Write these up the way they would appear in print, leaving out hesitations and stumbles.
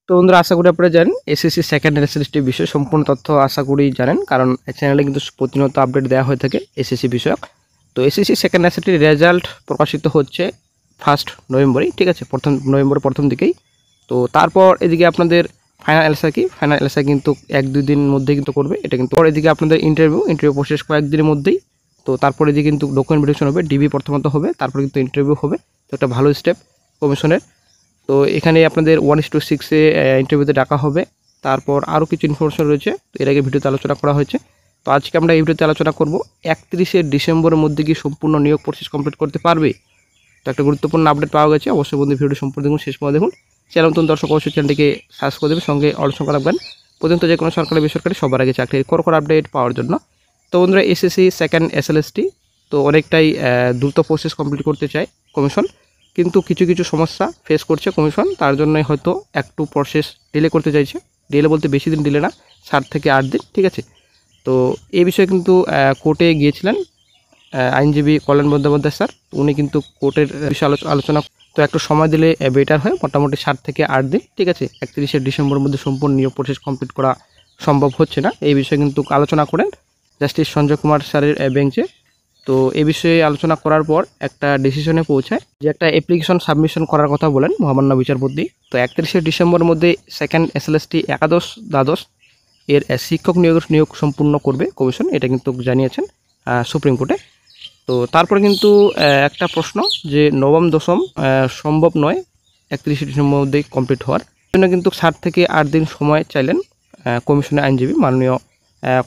তো বন্ধুরা আশা করি আপনারা জানেন এসএসসি সেকেন্ড এসএসসি বিষয়ে সম্পূর্ণ তথ্য আশা করি জানেন, কারণ চ্যানেলে কিন্তু প্রতিনিয়ত আপডেট দেওয়া হয়ে থাকে এসএসসি বিষয়ক। তো এসএসসি সেকেন্ড এসএসসির রেজাল্ট প্রকাশিত হচ্ছে 1 নভেম্বরই, ঠিক আছে, নভেম্বরের প্রথম দিকেই। তো তারপর এদিকে আপনাদের ফাইনাল এলএসআই কিন্তু 1-2 দিন মধ্যে কিন্তু করবে, এটা কিন্তু। এদিকে আপনাদের ইন্টারভিউ প্রসেস কয়েকদিনের মধ্যেই। তো তারপরে এদিকে কিন্তু ডকুমেন্ট ভেরিফিকেশন হবে, ডিবি প্রথমত হবে, তারপরে কিন্তু ইন্টারভিউ হবে। তো একটা ভালো স্টেপ কমিশনের। তো এখানে আপনাদের 1:6 ইন্টারভিউতে ডাকা হবে। তারপর আরও কিছু ইনফরমেশন রয়েছে, তো এর আগে ভিডিওতে আলোচনা করা হয়েছে। তো আজকে আমরা এই ভিডিওতে আলোচনা করব 31শে ডিসেম্বরের মধ্যে কি সম্পূর্ণ নিয়োগ প্রসেস কমপ্লিট করতে পারবে। তো একটা গুরুত্বপূর্ণ আপডেট পাওয়া গেছে, অবশ্যই বন্ধু ভিডিওটি সম্পূর্ণ দেখুন, শেষ পর্যন্ত দেখুন। চ্যানেল নতুন দর্শক অবশ্যই চ্যানেলটিকে সাবস্ক্রাইব করে দেবেন, সঙ্গে অল সংখ্যা রাখবেন পর্যন্ত যে কোনো সরকারি বেসরকারি সবার আগে চাকরির কর আপডেট পাওয়ার জন্য। তো বন্ধুরা এসএসসি সেকেন্ড এসএলএসটি তো অনেকটাই দ্রুত প্রসেস কমপ্লিট করতে চায় কমিশন, কিন্তু কিছু কিছু সমস্যা ফেস করছে কমিশন, তার জন্যই হয়তো একটু প্রসেস ডিলে করতে চাইছে। ডিলে বলতে বেশি দিন ডিলে না, 7 থেকে 8 দিন, ঠিক আছে। তো এই বিষয়ে কিন্তু কোর্টে গিয়েছিলেন আইনজীবী কল্যাণ বন্দ্যোপাধ্যায় স্যার, উনি কিন্তু কোর্টের বিষয়ে আলোচনা। তো একটু সময় দিলে বেটার হয়, মোটামুটি 7 থেকে 8 দিন, ঠিক আছে। 31শে ডিসেম্বরের মধ্যে সম্পূর্ণ নিয়োগ প্রসেস কমপ্লিট করা সম্ভব হচ্ছে না, এই বিষয়ে কিন্তু আলোচনা করেন জাস্টিস সঞ্জয় কুমার স্যারের বেঞ্চে। তো এই বিষয়ে আলোচনা করার পর একটা ডিসিশনে পৌঁছায় যে একটা অ্যাপ্লিকেশন সাবমিশন করার কথা বলেন মহামান্য বিচারপতি। তো 31শে ডিসেম্বরের মধ্যে সেকেন্ড এসএলএসটি একাদশ দ্বাদশ এর শিক্ষক নিয়োগ সম্পূর্ণ করবে কমিশন, এটা কিন্তু জানিয়েছেন সুপ্রিম কোর্টে। তো তারপরে কিন্তু একটা প্রশ্ন যে নবম দশম সম্ভব নয় 31শে ডিসেম্বরের মধ্যেই কমপ্লিট হওয়ার জন্য, কিন্তু 7 থেকে 8 দিন সময় চাইলেন কমিশনের আইনজীবী মাননীয়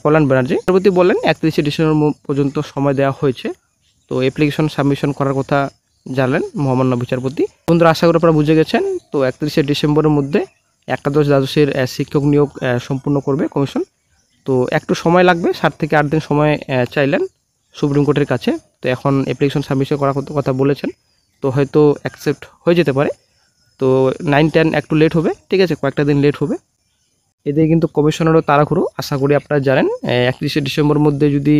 কল্যাণ ব্যানার্জি। বিচারপতি বললেন 31শে ডিসেম্বর পর্যন্ত সময় দেওয়া হয়েছে। তো অ্যাপ্লিকেশন সাবমিশন করার কথা জানলেন মহামান্য বিচারপতি। বন্ধুরা আশা করি আপনারা বুঝে গেছেন। তো 31শে ডিসেম্বরের মধ্যে একাদশ দ্বাদশের শিক্ষক নিয়োগ সম্পূর্ণ করবে কমিশন। তো একটু সময় লাগবে, 7 থেকে 8 দিন সময় চাইলেন সুপ্রিম কোর্টের কাছে। তো এখন অ্যাপ্লিকেশন সাবমিশন করার কথা বলেছেন, তো হয়তো অ্যাকসেপ্ট হয়ে যেতে পারে। তো 9-10 একটু লেট হবে, ঠিক আছে, কয়েকটা দিন লেট হবে। এদিকে কিন্তু কমিশনেরও তাড়াহুড়ো, আশা করি আপনারা জানেন 31শে ডিসেম্বরের মধ্যে যদি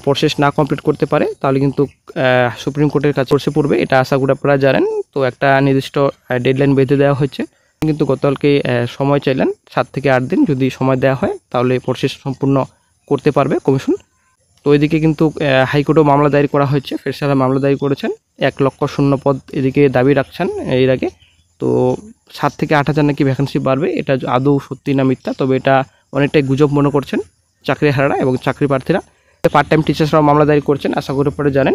প্রসেস না কমপ্লিট করতে পারে তাহলে কিন্তু সুপ্রিম কোর্টের কাছে পড়বে, এটা আশা করি আপনারা জানেন। তো একটা নির্দিষ্ট ডেডলাইন বেঁধে দেওয়া হচ্ছে, কিন্তু গতকালকে সময় চাইলেন 7 থেকে 8 দিন, যদি সময় দেওয়া হয় তাহলে প্রসেস সম্পূর্ণ করতে পারবে কমিশন। তো এদিকে কিন্তু হাইকোর্টেও মামলা দায়ের করা হয়েছে, ফেরসারা মামলা দায়ের করেছেন, 1 লক্ষ শূন্য পদ এদিকে দাবি রাখছেন এর আগে। তো 7 থেকে 8 হাজার নাকি ভ্যাকেন্সি বাড়বে, এটা আদৌ সত্যি না মিথ্যা, তবে এটা অনেকটাই গুজব মনে করছেন চাকরিহারারা এবং চাকরি প্রার্থীরা। পার্ট টাইম টিচার্সরাও মামলা দায়ের করছেন, আশা করি পরে জানেন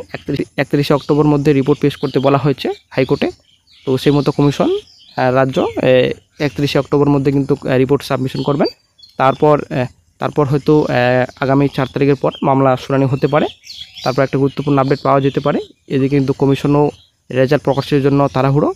31শে অক্টোবর মধ্যে রিপোর্ট পেশ করতে বলা হয়েছে হাইকোর্টে। তো সেই মতো কমিশন রাজ্য 31শে অক্টোবর মধ্যে কিন্তু রিপোর্ট সাবমিশন করবেন। তারপর হয়তো আগামী 4 তারিখের পর মামলা শুনানি হতে পারে, তারপর একটা গুরুত্বপূর্ণ আপডেট পাওয়া যেতে পারে। এদিকে কিন্তু কমিশনও রেজাল্ট প্রকাশের জন্য তাড়াহুড়ো,